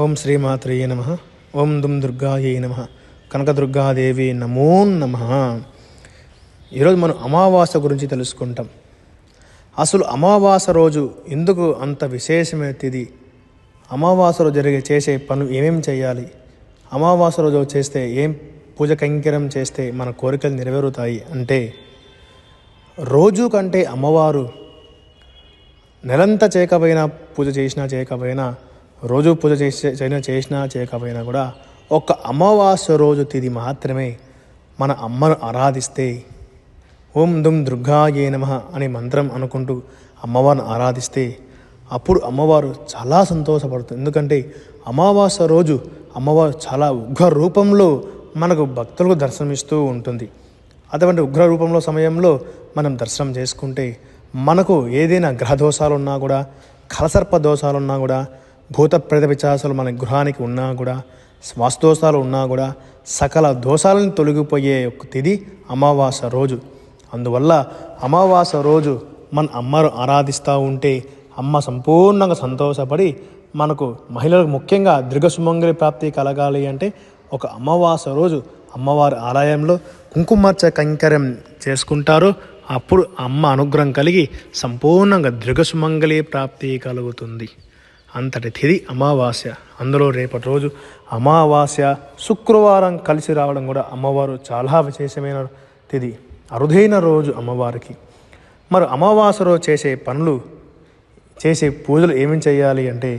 ఓం శ్రీమాత్రేయ నమః. ఓం దుమ్ దుర్గాయై నమః. కనకదుర్గాదేవి నమో నమః. ఈరోజు మనం అమావాస్య గురించి తెలుసుకుంటాం. అసలు అమావాస్య రోజు ఎందుకు అంత విశేషమైన తిథి? అమావాస్య రోజు చేసే పనులు ఏమేమి చేయాలి? అమావాస్య రోజు చేస్తే ఏం పూజ కైంకర్యం చేస్తే మన కోరికలు నెరవేరుతాయి అంటే, రోజు కంటే అమ్మవారు నెలంతా చేయకపోయినా, పూజ చేసినా చేయకపోయినా, రోజు పూజ చేసినా చేయకపోయినా కూడా ఒక్క అమావాస్య రోజు తిథి మాత్రమే మన అమ్మను ఆరాధిస్తే, ఓం దుమ్ దుర్గాయే నమః అనే మంత్రం అనుకుంటూ అమ్మవారిని ఆరాధిస్తే అప్పుడు అమ్మవారు చాలా సంతోషపడుతుంది. ఎందుకంటే అమావాస్య రోజు అమ్మవారు చాలా ఉగ్ర రూపంలో మనకు భక్తులకు దర్శనమిస్తూ ఉంటుంది. అటువంటి ఉగ్ర రూపంలో సమయంలో మనం దర్శనం చేసుకుంటే మనకు ఏదైనా గ్రహ దోషాలు ఉన్నా కూడా, కలసర్ప దోషాలు ఉన్నా కూడా, భూత ప్రేత పిశాచాలు మన గృహానికి ఉన్నా కూడా, వాస్తుదోషాలు ఉన్నా కూడా సకల దోషాలను తొలగిపోయే ఒక తిథి అమావాస్య రోజు. అందువల్ల అమావాస్య రోజు మన అమ్మను ఆరాధిస్తూ ఉంటే అమ్మ సంపూర్ణంగా సంతోషపడి మనకు మహిళలకు ముఖ్యంగా దీర్ఘ సుమంగళి ప్రాప్తి కలగాలి అంటే ఒక అమావాస్య రోజు అమ్మవారి ఆలయంలో కుంకుమార్చన కైంకర్యం చేసుకుంటారు. అప్పుడు అమ్మ అనుగ్రహం కలిగి సంపూర్ణంగా దీర్ఘ సుమంగళి ప్రాప్తి కలుగుతుంది. అంతటి తిథి అమావాస్య. అందులో రేపటి రోజు అమావాస్య శుక్రవారం కలిసి రావడం కూడా అమ్మవారు చాలా విశేషమైన తిథి, అరుదైన రోజు అమ్మవారికి. మరి అమావాస్య రోజు చేసే పనులు, చేసే పూజలు ఏమేమి చేయాలి అంటే,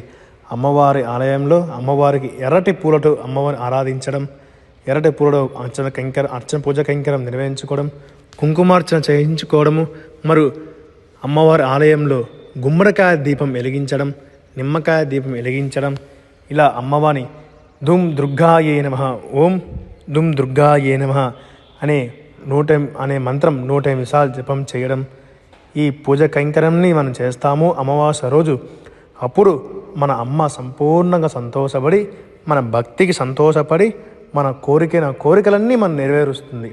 అమ్మవారి ఆలయంలో అమ్మవారికి ఎర్రటి పూలతో అమ్మవారిని ఆరాధించడం, ఎర్రటి పూలతో అర్చన పూజ కైంకర్యం నిర్వహించుకోవడం, కుంకుమార్చన చేయించుకోవడము, మరియు అమ్మవారి ఆలయంలో గుమ్మడికాయ దీపం వెలిగించడం, నిమ్మకాయ దీపం వెలిగించడం, ఇలా అమ్మవారిని దుమ్ దుర్గాయే నమః, ఓం దుమ్ దుర్గాయే నమః అనే మంత్రం 108 సార్లు జపం చేయడం, ఈ పూజ కైంకర్యాన్ని మనం చేస్తాము అమావాస్య రోజు. అప్పుడు మన అమ్మ సంపూర్ణంగా సంతోషపడి, మన భక్తికి సంతోషపడి, మన కోరికలన్నీ మనం నెరవేరుస్తుంది.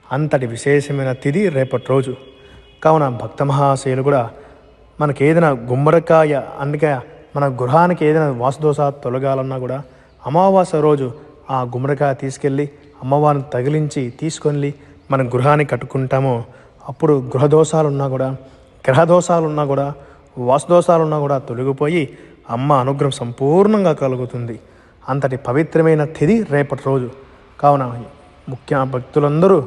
అంతటి విశేషమైన తిథి రేపటి రోజు. కావున భక్త మహాశయులు కూడా మనకి ఏదైనా గుమ్మడికాయ, అందుకే మన గృహానికి ఏదైనా వాస్తుదోష తొలగాలన్నా కూడా అమావాస్య రోజు ఆ గుమ్మడికాయ తీసుకెళ్ళి అమ్మవారిని తగిలించి తీసుకొని మన గృహానికి కట్టుకుంటామో అప్పుడు గృహదోషాలున్నా కూడా, గ్రహదోషాలున్నా కూడా, వాస్తుదోషాలున్నా కూడా తొలగిపోయి అమ్మ అనుగ్రహం సంపూర్ణంగా కలుగుతుంది. అంతటి పవిత్రమైన తిథి రేపటి రోజు. కావున ముఖ్య భక్తులందరూ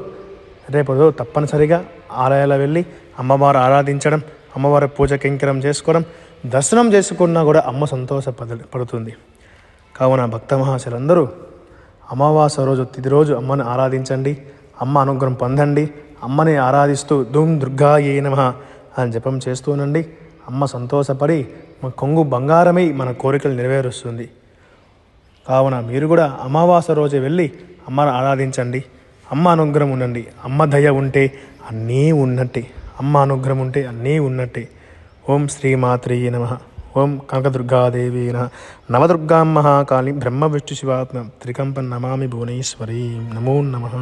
రేపటి రోజు తప్పనిసరిగా ఆలయాల వెళ్ళి అమ్మవారు ఆరాధించడం, అమ్మవారి పూజ కైంకర్యం చేసుకోవడం, దర్శనం చేసుకున్నా కూడా అమ్మ సంతోషపడుతుంది. కావున భక్త మహాశయులందరూ అమావాస్య రోజు తిథి రోజు అమ్మని ఆరాధించండి, అమ్మ అనుగ్రహం పొందండి. అమ్మని ఆరాధిస్తూ దుమ్ దుర్గాయే నమః అని జపం చేస్తూనండి. అమ్మ సంతోషపడి మన కొంగు బంగారమై మన కోరికలు నెరవేరుస్తుంది. కావున మీరు కూడా అమావాస్య రోజే వెళ్ళి అమ్మను ఆరాధించండి. అమ్మ అనుగ్రహం ఉండండి. అమ్మ దయ ఉంటే అన్నీ ఉన్నట్టే, అమ్మ అనుగ్రహం ఉంటే అన్నీ ఉన్నట్టే. ఓం శ్రీమాత్రేయ నమః. ఓం కనకదుర్గాదేవి నమః. నవదుర్గాం మహాకాళీ బ్రహ్మ విష్ణు శివాత్మ త్రికంపం నమామి భువనేశ్వరీ. నమో నమః.